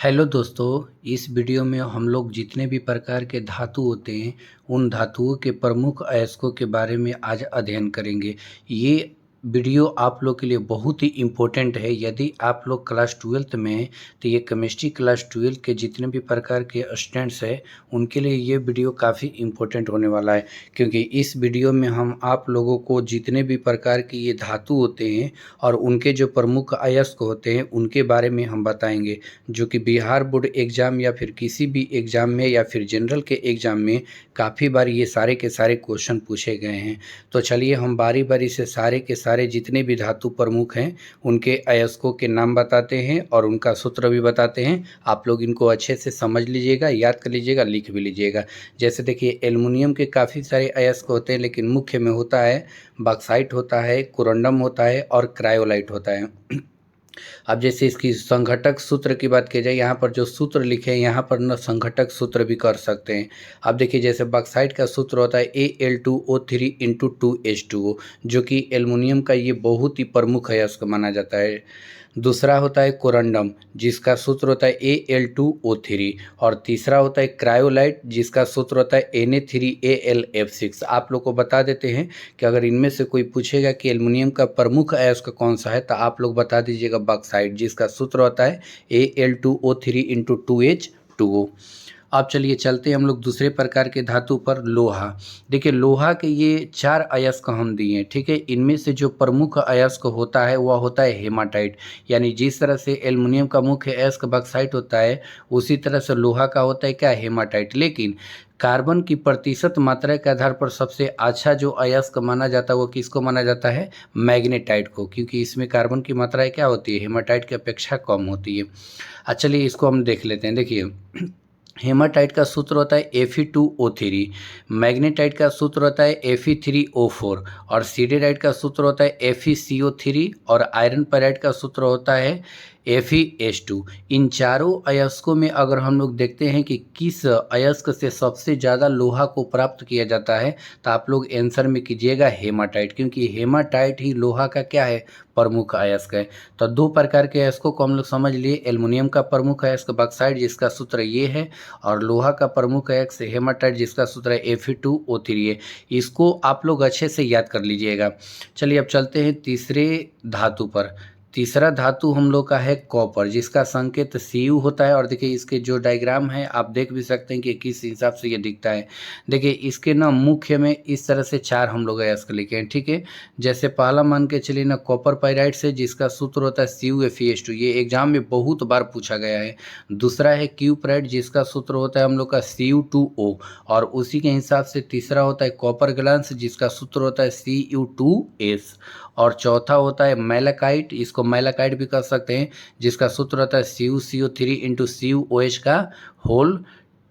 Hello दोस्तों, इस video में हम लोग जितने भी प्रकार के धातु होते हैं उन धातुओं के प्रमुख अयस्कों के बारे में आज अध्ययन करेंगे। ये वीडियो आप लोग के लिए बहुत ही इम्पोर्टेंट है। यदि आप लोग क्लास ट्वेल्थ में हैं तो ये केमिस्ट्री क्लास ट्वेल्थ के जितने भी प्रकार के स्टूडेंट्स हैं उनके लिए ये वीडियो काफ़ी इम्पोर्टेंट होने वाला है, क्योंकि इस वीडियो में हम आप लोगों को जितने भी प्रकार की ये धातु होते हैं और उनके जो प्रमुख अयस्क होते हैं उनके बारे में हम बताएंगे, जो कि बिहार बोर्ड एग्ज़ाम या फिर किसी भी एग्ज़ाम में या फिर जनरल के एग्ज़ाम में काफ़ी बार ये सारे के सारे क्वेश्चन पूछे गए हैं। तो चलिए हम बारी बारी से सारे के सारे जितने भी धातु प्रमुख हैं उनके अयस्कों के नाम बताते हैं और उनका सूत्र भी बताते हैं। आप लोग इनको अच्छे से समझ लीजिएगा, याद कर लीजिएगा, लिख भी लीजिएगा। जैसे देखिए, एल्युमिनियम के काफ़ी सारे अयस्क होते हैं, लेकिन मुख्य में होता है बॉक्साइट होता है, कोरंडम होता है और क्रायोलाइट होता है। अब जैसे इसकी संघटक सूत्र की बात की जाए, यहाँ पर जो सूत्र लिखे हैं यहाँ पर न संघटक सूत्र भी कर सकते हैं। अब देखिए, जैसे बॉक्साइट का सूत्र होता है Al2O3 × 2H2O, जो कि एल्युमिनियम का ये बहुत ही प्रमुख अयस्क माना जाता है। दूसरा होता है कोरंडम, जिसका सूत्र होता है Al2O3, और तीसरा होता है क्रायोलाइट, जिसका सूत्र होता है Na3Alf6। आप लोग को बता देते हैं कि अगर इनमें से कोई पूछेगा कि एल्युमिनियम का प्रमुख अयस्क कौन सा है तो आप लोग बता दीजिएगा बॉक्साइट, जिसका सूत्र होता है Al2O3 × 2H2O। अब चलिए चलते हैं हम लोग दूसरे प्रकार के धातु पर, लोहा। देखिए, लोहा के ये 4 अयस्क हम दिए हैं, ठीक है। इनमें से जो प्रमुख अयस्क होता है वह होता है हेमाटाइट। यानी जिस तरह से एल्युमिनियम का मुख्य अयस्क बॉक्साइट होता है, उसी तरह से लोहा का होता है क्या, हेमाटाइट। लेकिन कार्बन की प्रतिशत मात्रा के आधार पर सबसे अच्छा जो अयस्क माना जाता है वो किसको माना जाता है, मैग्नेटाइट को, क्योंकि इसमें कार्बन की मात्रा क्या होती है, हेमाटाइट की अपेक्षा कम होती है। चलिए इसको हम देख लेते हैं। देखिए, हेमाटाइट का सूत्र होता है Fe2O3, मैग्नेटाइट का सूत्र होता है Fe3O4, और सीडेराइट का सूत्र होता है FeCO3, और आयरन पेराइट का सूत्र होता है FeS2। इन चारों अयस्कों में अगर हम लोग देखते हैं कि किस अयस्क से सबसे ज़्यादा लोहा को प्राप्त किया जाता है तो आप लोग आंसर में कीजिएगा हेमाटाइट, क्योंकि हेमाटाइट ही लोहा का क्या है, प्रमुख अयस्क है। तो 2 प्रकार के अयस्कों को हम लोग समझ लिए, एल्युमिनियम का प्रमुख अयस्क बॉक्साइट, जिसका सूत्र ये है, और लोहा का प्रमुख अयस्क हेमाटाइट, जिसका सूत्र है Fe2O3 है। इसको आप लोग अच्छे से याद कर लीजिएगा। चलिए अब चलते हैं तीसरे धातु पर। तीसरा धातु हम लोग का है कॉपर, जिसका संकेत Cu होता है। और देखिए, इसके जो डायग्राम है आप देख भी सकते हैं कि किस हिसाब से ये दिखता है। देखिए, इसके ना मुख्य में इस तरह से 4 हम लोग अयस्क लिखे हैं, ठीक है। जैसे पहला मान के चलिए ना, कॉपर पाइराइट से, जिसका सूत्र होता है CuFeS2, ये एग्जाम में बहुत बार पूछा गया है। दूसरा है क्यूपराइट, जिसका सूत्र होता है हम लोग का Cu2O, और उसी के हिसाब से तीसरा होता है कॉपर ग्लांस, जिसका सूत्र होता है Cu2S, और चौथा होता है मैलाकाइट, इसको मैलाकाइट भी कर सकते हैं, जिसका सूत्र होता है CuCO3 × CuOH का होल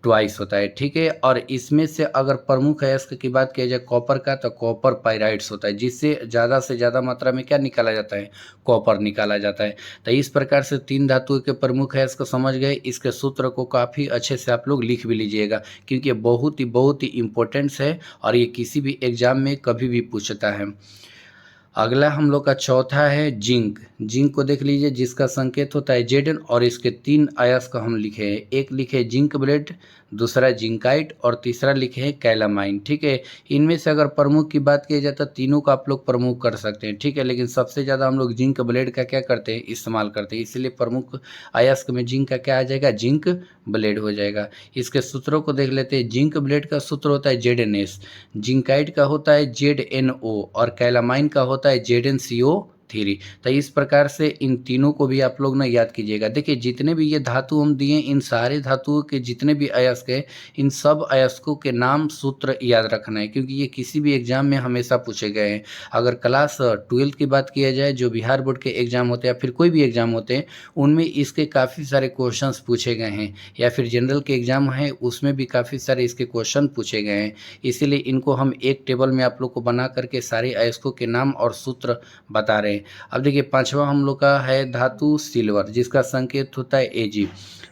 ट्वाइस होता है, ठीक है। और इसमें से अगर प्रमुख अयस्क की बात किया जाए कॉपर का, तो कॉपर पाइराइट्स होता है, जिससे ज़्यादा से ज़्यादा मात्रा में क्या निकाला जाता है, कॉपर निकाला जाता है। तो इस प्रकार से 3 धातुओं के प्रमुख अयस्क समझ गए। इसके सूत्र को काफ़ी अच्छे से आप लोग लिख भी लीजिएगा, क्योंकि ये बहुत ही इम्पोर्टेंट है और ये किसी भी एग्जाम में कभी भी पूछता है। अगला हम लोग का चौथा है जिंक। जिंक को देख लीजिए, जिसका संकेत होता है Zn, और इसके 3 अयस्क हम लिखे हैं। एक लिखे जिंक ब्लेड, दूसरा जिंकाइट, और तीसरा लिखे हैं कैलामाइन, ठीक है। इनमें से अगर प्रमुख की बात की जाए तो तीनों का आप लोग प्रमुख कर सकते हैं, ठीक है। लेकिन सबसे ज़्यादा हम लोग जिंक ब्लेड का क्या करते हैं, इस्तेमाल करते हैं, इसलिए प्रमुख अयस्क में जिंक का क्या आ जाएगा, जिंक ब्लेड हो जाएगा। इसके सूत्रों को देख लेते हैं। जिंक ब्लेड का सूत्र होता है Zns, जिंकाइट का होता है Zno, और कैलामाइन का होता है ZnCO3। तो इस प्रकार से इन तीनों को भी आप लोग ना याद कीजिएगा। देखिए, जितने भी ये धातु हम दिए, इन सारे धातुओं के जितने भी अयस्क हैं, इन सब अयस्कों के नाम सूत्र याद रखना है, क्योंकि ये किसी भी एग्जाम में हमेशा पूछे गए हैं। अगर क्लास 12 की बात किया जाए, जो बिहार बोर्ड के एग्जाम होते हैं या फिर कोई भी एग्जाम होते हैं, उनमें इसके काफ़ी सारे क्वेश्चंस पूछे गए हैं, या फिर जनरल के एग्जाम है उसमें भी काफ़ी सारे इसके क्वेश्चन पूछे गए हैं। इसीलिए इनको हम एक टेबल में आप लोग को बना करके सारे अयस्कों के नाम और सूत्र बता रहे हैं। अब देखिए, पांचवा हम लोग का है धातु सिल्वर, जिसका संकेत होता है Ag।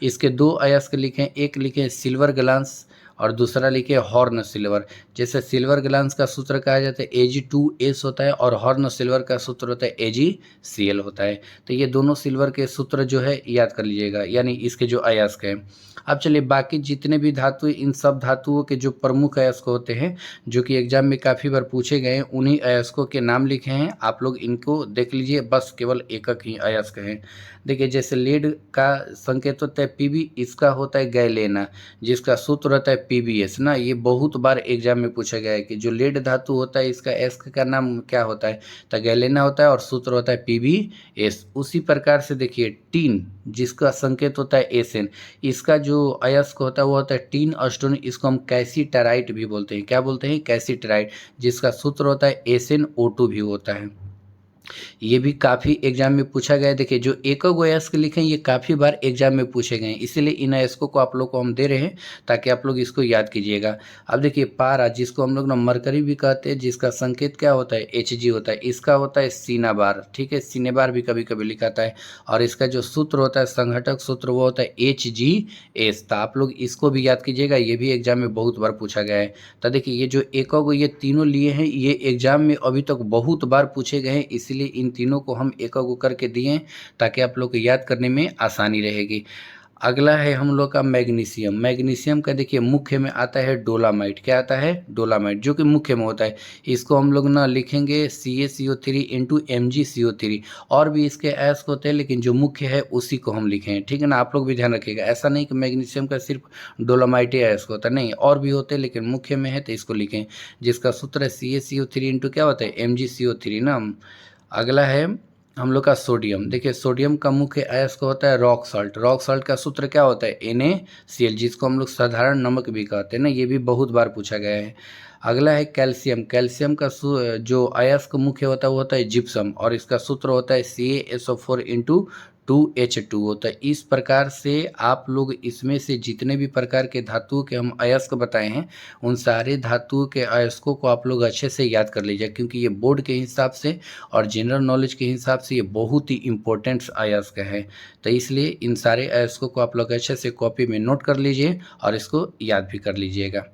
इसके 2 अयस्क लिखे, एक लिखे सिल्वर ग्लांस और दूसरा लिखिए हॉर्न सिल्वर। जैसे सिल्वर ग्लास का सूत्र कहा जाता है Ag2S होता है और हॉर्न सिल्वर का सूत्र होता है AgCl होता है। तो ये दोनों सिल्वर के सूत्र जो है याद कर लीजिएगा, यानी इसके जो अयस्क हैं। अब चलिए बाकी जितने भी धातु, इन सब धातुओं के जो प्रमुख अयस्क होते हैं जो कि एग्जाम में काफ़ी बार पूछे गए हैं, उन्हीं अयस्कों के नाम लिखे हैं। आप लोग इनको देख लीजिए, बस केवल एकक ही अयस्क हैं। देखिए जैसे लेड का संकेत होता है Pb, इसका होता है गैलेना जिसका सूत्र होता है Pbs ना। ये बहुत बार एग्जाम में पूछा गया है कि जो लेड धातु होता है इसका अयस्क का नाम क्या होता है, तो गैलेना होता है और सूत्र होता है Pbs। उसी प्रकार से देखिए टीन जिसका संकेत होता है Sn, इसका जो अयस्क होता है वो होता है टीन स्टोन, इसको हम कैसीटराइट भी बोलते हैं। क्या बोलते हैं? कैसीटराइट, जिसका सूत्र होता है SnO2 भी होता है। ये भी काफ़ी एग्जाम में पूछा गया है। देखिए जो एकक अयस्क लिखे हैं ये काफ़ी बार एग्जाम में पूछे गए हैं, इसीलिए इन अयस्कों को आप लोग को हम दे रहे हैं ताकि आप लोग इसको याद कीजिएगा। अब देखिए पारा, जिसको हम लोग ना मरकरी भी कहते हैं, जिसका संकेत क्या होता है Hg होता है, इसका होता है सीनाबार। ठीक है, सीनेबार भी कभी कभी लिखाता है और इसका जो सूत्र होता है संघटक सूत्र वो होता है Hgs। तो आप लोग इसको भी याद कीजिएगा, ये भी एग्जाम में बहुत बार पूछा गया है। तो देखिए ये जो एकक ये तीनों लिए हैं ये एग्जाम में अभी तक बहुत बार पूछे गए हैं, इसलिए इन तीनों को हम एकक करके दिए ताकि आप लोग को याद करने में आसानी रहेगी। अगला है हम लोग का मैग्नीशियम। मैग्नीशियम का देखिए मुख्य में आता है डोलामाइट। क्या आता है? डोलामाइट, जो कि मुख्य में होता है। इसको हम लोग ना लिखेंगे CaCO3 इंटू MgCO3। और भी इसके अयस्क होते हैं लेकिन जो मुख्य है उसी को हम लिखें, ठीक है ना। आप लोग भी ध्यान रखिएगा, ऐसा नहीं कि मैग्नीशियम का सिर्फ डोलामाइट ही अयस्क होता है, नहीं, और भी होते हैं लेकिन मुख्य में है तो इसको लिखें, जिसका सूत्र है CaCO3 इंटू क्या होता है MgCO3 ना। अगला है हम लोग का सोडियम। देखिए सोडियम का मुख्य अयस्क होता है रॉक सॉल्ट। रॉक सॉल्ट का सूत्र क्या होता है NaCl, जिसको हम लोग साधारण नमक भी कहते हैं ना। ये भी बहुत बार पूछा गया है। अगला है कैल्शियम। कैल्शियम का जो अयस्क मुख्य होता है वो होता है जिप्सम और इसका सूत्र होता है CaSO4 इंटू 2H2 होता है। इस प्रकार से आप लोग इसमें से जितने भी प्रकार के धातुओं के हम अयस्क बताए हैं उन सारे धातुओं के अयस्कों को आप लोग अच्छे से याद कर लीजिए, क्योंकि ये बोर्ड के हिसाब से और जनरल नॉलेज के हिसाब से ये बहुत ही इम्पोर्टेंट अयस्क है। तो इसलिए इन सारे अयस्कों को आप लोग अच्छे से कॉपी में नोट कर लीजिए और इसको याद भी कर लीजिएगा।